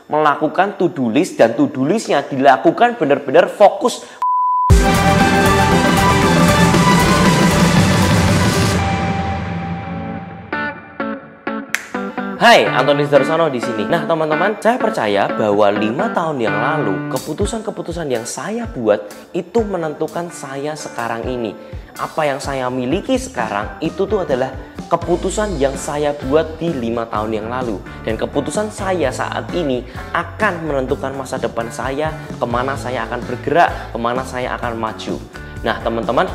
melakukan to-do list, dan to-do listnya dilakukan benar-benar fokus. Hai, Antoni Darsono di sini. Nah, teman-teman, saya percaya bahwa 5 tahun yang lalu keputusan-keputusan yang saya buat itu menentukan saya sekarang ini. Apa yang saya miliki sekarang itu tuh adalah keputusan yang saya buat di 5 tahun yang lalu. Dan keputusan saya saat ini akan menentukan masa depan saya, kemana saya akan bergerak, kemana saya akan maju. Nah, teman-teman,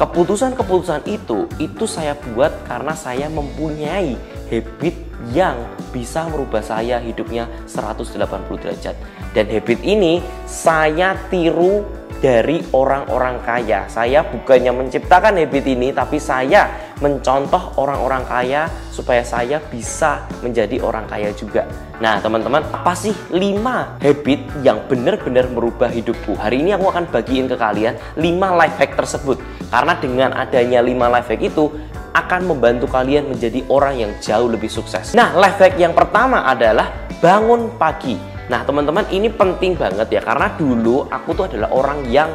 keputusan-keputusan itu saya buat karena saya mempunyai habit yang bisa merubah saya hidupnya 180 derajat. Dan habit ini saya tiru dari orang-orang kaya. Saya bukannya menciptakan habit ini, tapi saya mencontoh orang-orang kaya supaya saya bisa menjadi orang kaya juga. Nah, teman-teman, apa sih 5 habit yang benar-benar merubah hidupku? Hari ini aku akan bagiin ke kalian 5 life hack tersebut. Karena dengan adanya 5 life hack itu akan membantu kalian menjadi orang yang jauh lebih sukses. Nah, life hack yang pertama adalah bangun pagi. Nah, teman-teman, ini penting banget ya, karena dulu aku tuh adalah orang yang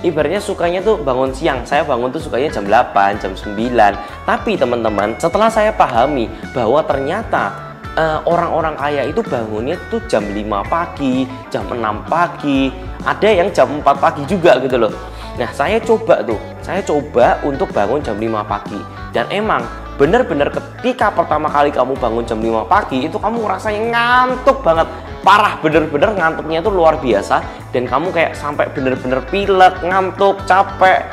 ibaratnya sukanya tuh bangun siang. Saya bangun tuh sukanya jam 8, jam 9. Tapi teman-teman, setelah saya pahami bahwa ternyata orang-orang kaya itu bangunnya tuh jam 5 pagi, jam 6 pagi, ada yang jam 4 pagi juga gitu loh. Nah, saya coba untuk bangun jam 5 pagi. Dan emang bener-bener ketika pertama kali kamu bangun jam 5 pagi itu kamu rasanya ngantuk banget. Parah, bener-bener ngantuknya itu luar biasa. Dan kamu kayak sampai bener-bener pilek, ngantuk, capek.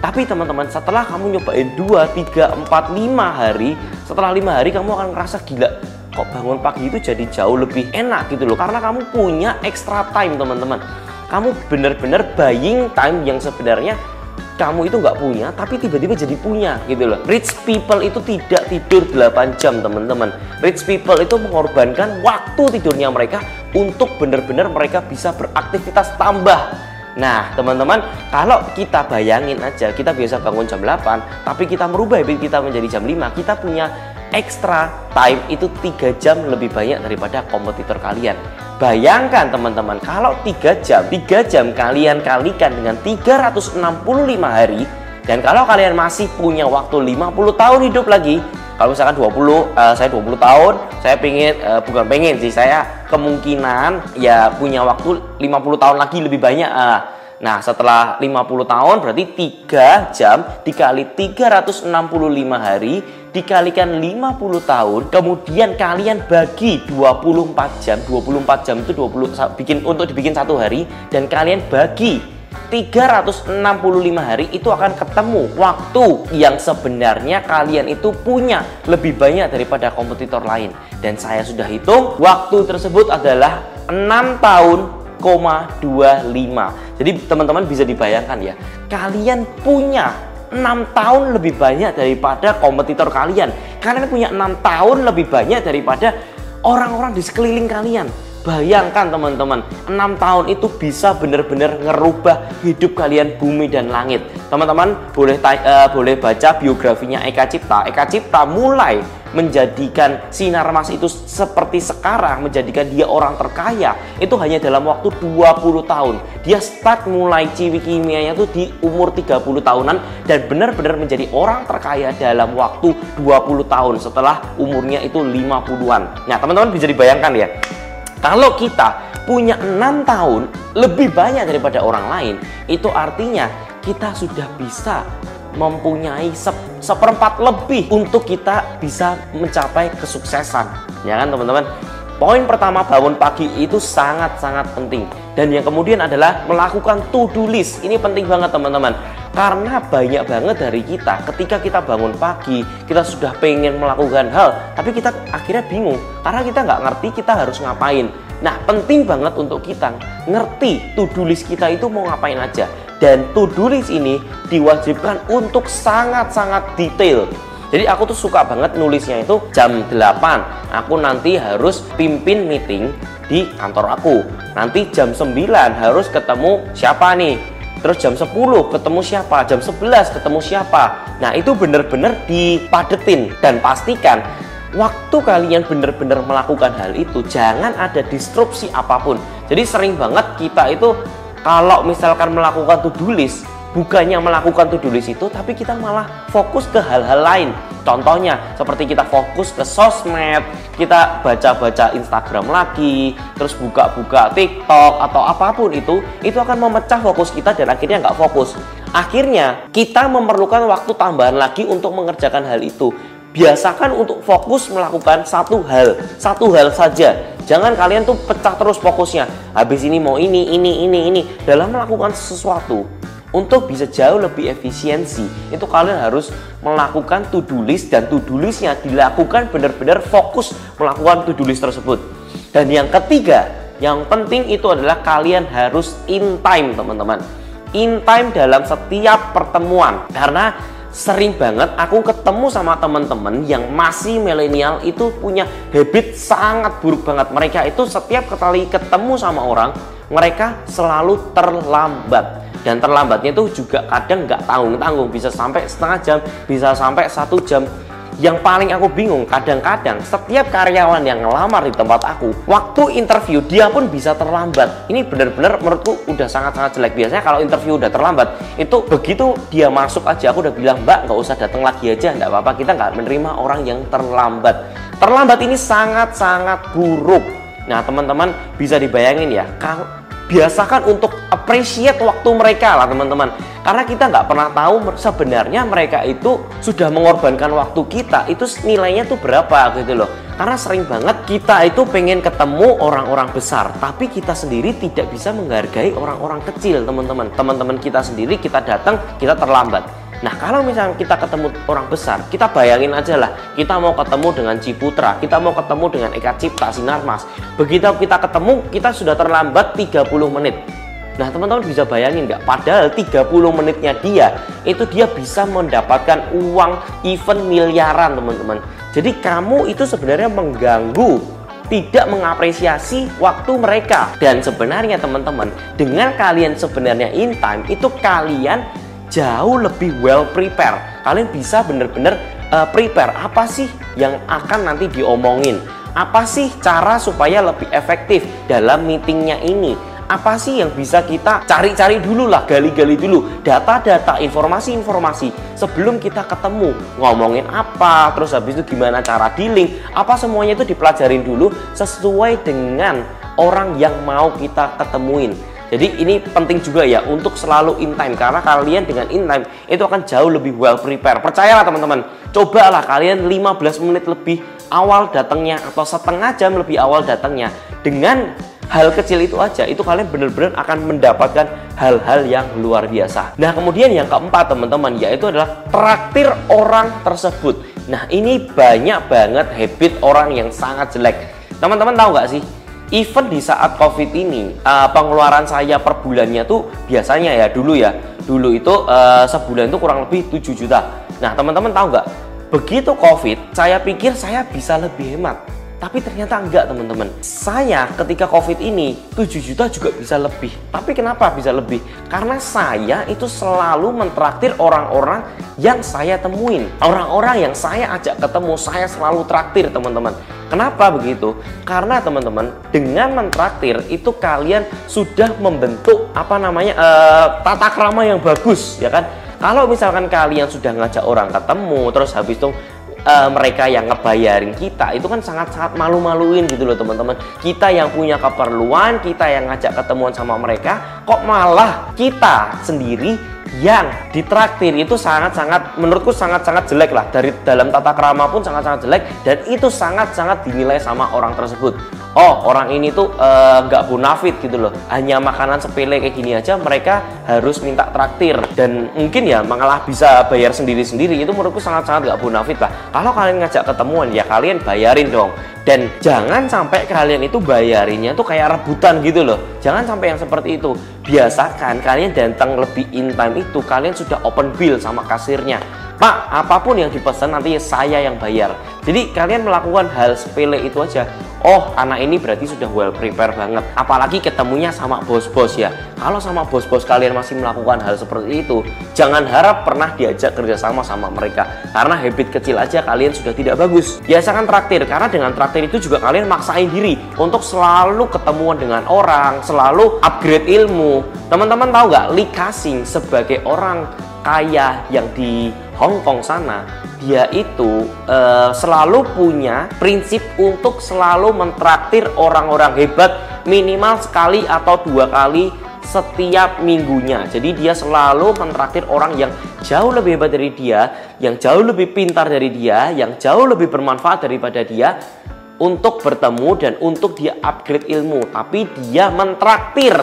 Tapi teman-teman, setelah kamu nyobain 2, 3, 4, 5 hari, setelah 5 hari kamu akan ngerasa gila, kok bangun pagi itu jadi jauh lebih enak gitu loh. Karena kamu punya extra time, teman-teman. Kamu bener-bener buying time yang sebenarnya kamu itu nggak punya, tapi tiba-tiba jadi punya gitu loh. Rich people itu tidak tidur 8 jam, teman-teman. Rich people itu mengorbankan waktu tidurnya mereka untuk benar-benar mereka bisa beraktivitas tambah. Nah, teman-teman, kalau kita bayangin aja, kita biasa bangun jam 8, tapi kita merubah habit kita menjadi jam 5, kita punya extra time itu 3 jam lebih banyak daripada kompetitor kalian. Bayangkan teman-teman, kalau 3 jam kalian kalikan dengan 365 hari, dan kalau kalian masih punya waktu 50 tahun hidup lagi, kalau misalkan saya 20 tahun, saya saya kemungkinan ya punya waktu 50 tahun lagi lebih banyak. Nah, setelah 50 tahun berarti 3 jam dikali 365 hari dikalikan 50 tahun, kemudian kalian bagi 24 jam. 24 jam itu untuk dibikin 1 hari, dan kalian bagi 365 hari, itu akan ketemu waktu yang sebenarnya kalian itu punya lebih banyak daripada kompetitor lain. Dan saya sudah hitung, waktu tersebut adalah 6 tahun,25. Jadi teman-teman bisa dibayangkan ya, kalian punya 6 tahun lebih banyak daripada kompetitor kalian. Kalian punya 6 tahun lebih banyak daripada orang-orang di sekeliling kalian. Bayangkan teman-teman, 6 tahun itu bisa benar-benar ngerubah hidup kalian bumi dan langit. Teman-teman boleh baca biografinya Eka Cipta. Eka Cipta mulai menjadikan sinar mas itu seperti sekarang, menjadikan dia orang terkaya itu hanya dalam waktu 20 tahun. Dia start mulai ciwi kimianya tuh di umur 30 tahunan dan benar-benar menjadi orang terkaya dalam waktu 20 tahun setelah umurnya itu 50-an. Nah, teman-teman bisa dibayangkan ya, kalau kita punya 6 tahun lebih banyak daripada orang lain, itu artinya kita sudah bisa mempunyai seperempat lebih untuk kita bisa mencapai kesuksesan, ya kan teman-teman? Poin pertama, bangun pagi itu sangat-sangat penting. Dan yang kemudian adalah melakukan to-do list. Ini penting banget teman-teman, karena banyak banget dari kita ketika kita bangun pagi, kita sudah pengen melakukan hal, tapi kita akhirnya bingung karena kita nggak ngerti kita harus ngapain. Nah, penting banget untuk kita ngerti to-do list kita itu mau ngapain aja. Dan to-do list ini diwajibkan untuk sangat-sangat detail. Jadi aku tuh suka banget nulisnya itu jam 8 aku nanti harus pimpin meeting di kantor aku. Nanti jam 9 harus ketemu siapa nih. Terus jam 10 ketemu siapa, jam 11 ketemu siapa. Nah, itu bener-bener dipadetin dan pastikan waktu kalian benar-benar melakukan hal itu, jangan ada disrupsi apapun. Jadi sering banget kita itu kalau misalkan melakukan to-do list, bukannya melakukan to-do list itu, tapi kita malah fokus ke hal-hal lain. Contohnya seperti kita fokus ke sosmed, kita baca-baca Instagram lagi, terus buka-buka TikTok atau apapun itu akan memecah fokus kita dan akhirnya nggak fokus. Akhirnya kita memerlukan waktu tambahan lagi untuk mengerjakan hal itu. Biasakan untuk fokus melakukan satu hal saja. Jangan kalian tuh pecah terus fokusnya. Habis ini mau ini. Dalam melakukan sesuatu, untuk bisa jauh lebih efisiensi, itu kalian harus melakukan to-do list, dan to-do listnya dilakukan benar-benar fokus melakukan to-do list tersebut. Dan yang ketiga, yang penting itu adalah kalian harus in time, teman-teman. In time dalam setiap pertemuan. Karena sering banget aku ketemu sama teman-teman yang masih milenial itu punya habit sangat buruk banget. Mereka itu setiap kali ketemu sama orang, mereka selalu terlambat. Dan terlambatnya itu juga kadang nggak tanggung-tanggung, bisa sampai setengah jam, bisa sampai 1 jam. Yang paling aku bingung, kadang-kadang setiap karyawan yang ngelamar di tempat aku, waktu interview dia pun bisa terlambat. Ini benar-benar menurutku udah sangat-sangat jelek. Biasanya kalau interview udah terlambat, itu begitu dia masuk aja aku udah bilang, Mbak nggak usah datang lagi aja, nggak apa-apa, kita nggak menerima orang yang terlambat. Terlambat ini sangat-sangat buruk. Nah teman-teman bisa dibayangin ya, kalau biasakan untuk appreciate waktu mereka lah teman-teman. Karena kita nggak pernah tahu sebenarnya mereka itu sudah mengorbankan waktu kita, itu nilainya tuh berapa gitu loh. Karena sering banget kita itu pengen ketemu orang-orang besar, tapi kita sendiri tidak bisa menghargai orang-orang kecil teman-teman. Teman-teman kita sendiri, kita datang, kita terlambat. Nah kalau misalnya kita ketemu orang besar, kita bayangin aja lah, kita mau ketemu dengan Ciputra, kita mau ketemu dengan Eka Cipta, Sinarmas. Begitu kita ketemu, kita sudah terlambat 30 menit. Nah teman-teman bisa bayangin nggak? Padahal 30 menitnya dia bisa mendapatkan uang event miliaran teman-teman. Jadi kamu itu sebenarnya mengganggu, tidak mengapresiasi waktu mereka. Dan sebenarnya teman-teman, dengan kalian sebenarnya in time, itu kalian jauh lebih well prepare. Kalian bisa benar-benar prepare apa sih yang akan nanti diomongin, apa sih cara supaya lebih efektif dalam meetingnya ini, apa sih yang bisa kita cari-cari dulu lah, gali-gali dulu data-data, informasi-informasi sebelum kita ketemu, ngomongin apa, terus habis itu gimana cara dealing, apa semuanya itu dipelajarin dulu sesuai dengan orang yang mau kita ketemuin. Jadi ini penting juga ya untuk selalu in time, karena kalian dengan in time itu akan jauh lebih well prepare. Percayalah teman-teman, cobalah kalian 15 menit lebih awal datangnya atau setengah jam lebih awal datangnya. Dengan hal kecil itu aja, itu kalian benar-benar akan mendapatkan hal-hal yang luar biasa. Nah kemudian yang keempat teman-teman, yaitu adalah traktir orang tersebut. Nah ini banyak banget habit orang yang sangat jelek. Teman-teman tahu nggak sih? Even di saat COVID ini, pengeluaran saya per bulannya tuh biasanya ya dulu itu sebulan itu kurang lebih 7 juta. Nah teman-teman tahu nggak? Begitu COVID, saya pikir saya bisa lebih hemat. Tapi ternyata enggak teman-teman. Saya ketika COVID ini 7 juta juga bisa lebih. Tapi kenapa bisa lebih? Karena saya itu selalu mentraktir orang-orang yang saya temuin. Orang-orang yang saya ajak ketemu, saya selalu traktir teman-teman. Kenapa begitu? Karena teman-teman, dengan mentraktir itu kalian sudah membentuk tata krama yang bagus, ya kan? Kalau misalkan kalian sudah ngajak orang ketemu, terus habis itu mereka yang ngebayarin kita, itu kan sangat-sangat malu-maluin gitu loh teman-teman. Kita yang punya keperluan, kita yang ngajak ketemuan sama mereka, kok malah kita sendiri yang ditraktir. Itu sangat-sangat, menurutku sangat-sangat jelek lah. Dari dalam tata krama pun sangat-sangat jelek, dan itu sangat-sangat dinilai sama orang tersebut. Oh orang ini tuh nggak bonafit gitu loh, hanya makanan sepele kayak gini aja mereka harus minta traktir, dan mungkin ya malah bisa bayar sendiri-sendiri. Itu menurutku sangat-sangat nggak bonafit lah. Kalau kalian ngajak ketemuan ya kalian bayarin dong, dan jangan sampai kalian itu bayarinnya tuh kayak rebutan gitu loh. Jangan sampai yang seperti itu. Biasakan kalian datang lebih in time itu kalian sudah open bill sama kasirnya. Pak, apapun yang dipesan nanti saya yang bayar. Jadi kalian melakukan hal sepele itu aja. Oh, anak ini berarti sudah well prepare banget. Apalagi ketemunya sama bos-bos ya. Kalau sama bos-bos kalian masih melakukan hal seperti itu, jangan harap pernah diajak kerjasama sama mereka. Karena habit kecil aja kalian sudah tidak bagus. Biasakan traktir, karena dengan traktir itu juga kalian maksain diri untuk selalu ketemuan dengan orang, selalu upgrade ilmu. Teman-teman tahu nggak, Lee Ka-shing sebagai orang kaya yang di Hong Kong sana, dia itu selalu punya prinsip untuk selalu mentraktir orang-orang hebat minimal sekali atau 2 kali setiap minggunya. Jadi dia selalu mentraktir orang yang jauh lebih hebat dari dia, yang jauh lebih pintar dari dia, yang jauh lebih bermanfaat daripada dia, untuk bertemu dan untuk dia upgrade ilmu. Tapi dia mentraktir.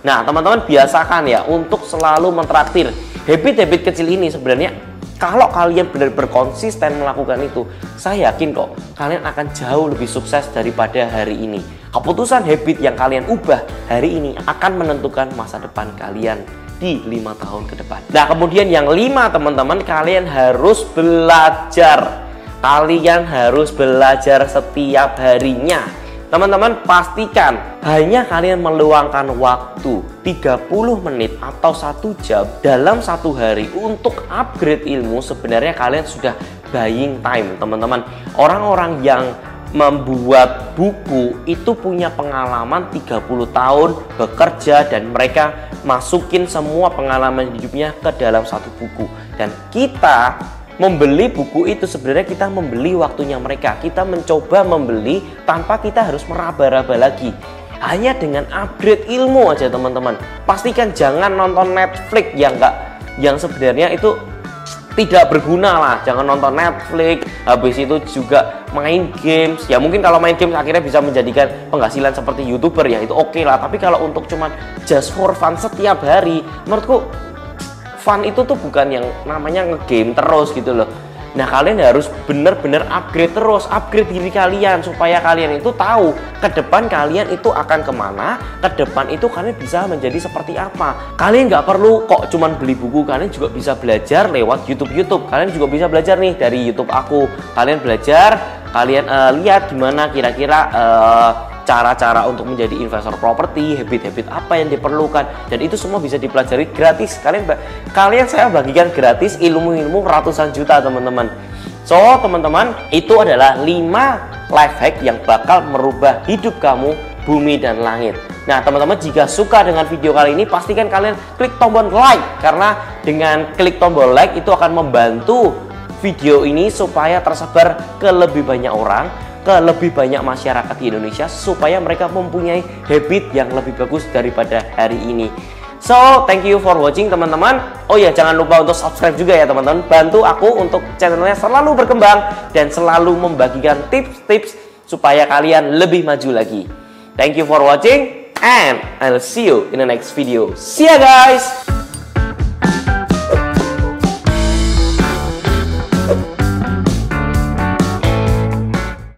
Nah teman-teman biasakan ya untuk selalu mentraktir. Habit-habit kecil ini sebenarnya kalau kalian benar-benar konsisten melakukan itu, saya yakin kok kalian akan jauh lebih sukses daripada hari ini. Keputusan habit yang kalian ubah hari ini akan menentukan masa depan kalian di 5 tahun ke depan. Nah kemudian yang 5 teman-teman, kalian harus belajar. Kalian harus belajar setiap harinya. Teman-teman pastikan hanya kalian meluangkan waktu 30 menit atau 1 jam dalam 1 hari untuk upgrade ilmu, sebenarnya kalian sudah buying time teman-teman. Orang-orang yang membuat buku itu punya pengalaman 30 tahun bekerja dan mereka masukin semua pengalaman hidupnya ke dalam 1 buku. Dan kita membeli buku itu sebenarnya kita membeli waktunya mereka. Kita mencoba membeli tanpa kita harus meraba-raba lagi. Hanya dengan upgrade ilmu aja teman-teman. Pastikan jangan nonton Netflix yang sebenarnya itu tidak berguna lah. Jangan nonton Netflix, habis itu juga main games. Ya mungkin kalau main games akhirnya bisa menjadikan penghasilan seperti YouTuber ya, itu oke lah. Tapi kalau untuk cuman just for fun setiap hari, menurutku fun itu tuh bukan yang namanya ngegame terus gitu loh. Nah kalian harus bener-bener upgrade terus, upgrade diri kalian supaya kalian itu tahu ke depan kalian itu akan kemana, ke depan itu kalian bisa menjadi seperti apa. Kalian nggak perlu kok cuman beli buku, kalian juga bisa belajar lewat YouTube. Kalian juga bisa belajar nih dari YouTube aku. Kalian belajar, kalian lihat gimana kira-kira cara-cara untuk menjadi investor properti, habit-habit apa yang diperlukan, dan itu semua bisa dipelajari gratis. Kalian saya bagikan gratis ilmu-ilmu ratusan juta teman-teman. So teman-teman, itu adalah 5 life hack yang bakal merubah hidup kamu, bumi dan langit. Nah teman-teman, jika suka dengan video kali ini, pastikan kalian klik tombol like, karena dengan klik tombol like itu akan membantu video ini supaya tersebar ke lebih banyak orang, ke lebih banyak masyarakat di Indonesia, supaya mereka mempunyai habit yang lebih bagus daripada hari ini. So, thank you for watching teman-teman. Oh ya, jangan lupa untuk subscribe juga ya teman-teman. Bantu aku untuk channelnya selalu berkembang dan selalu membagikan tips-tips supaya kalian lebih maju lagi. Thank you for watching and I'll see you in the next video. See ya guys!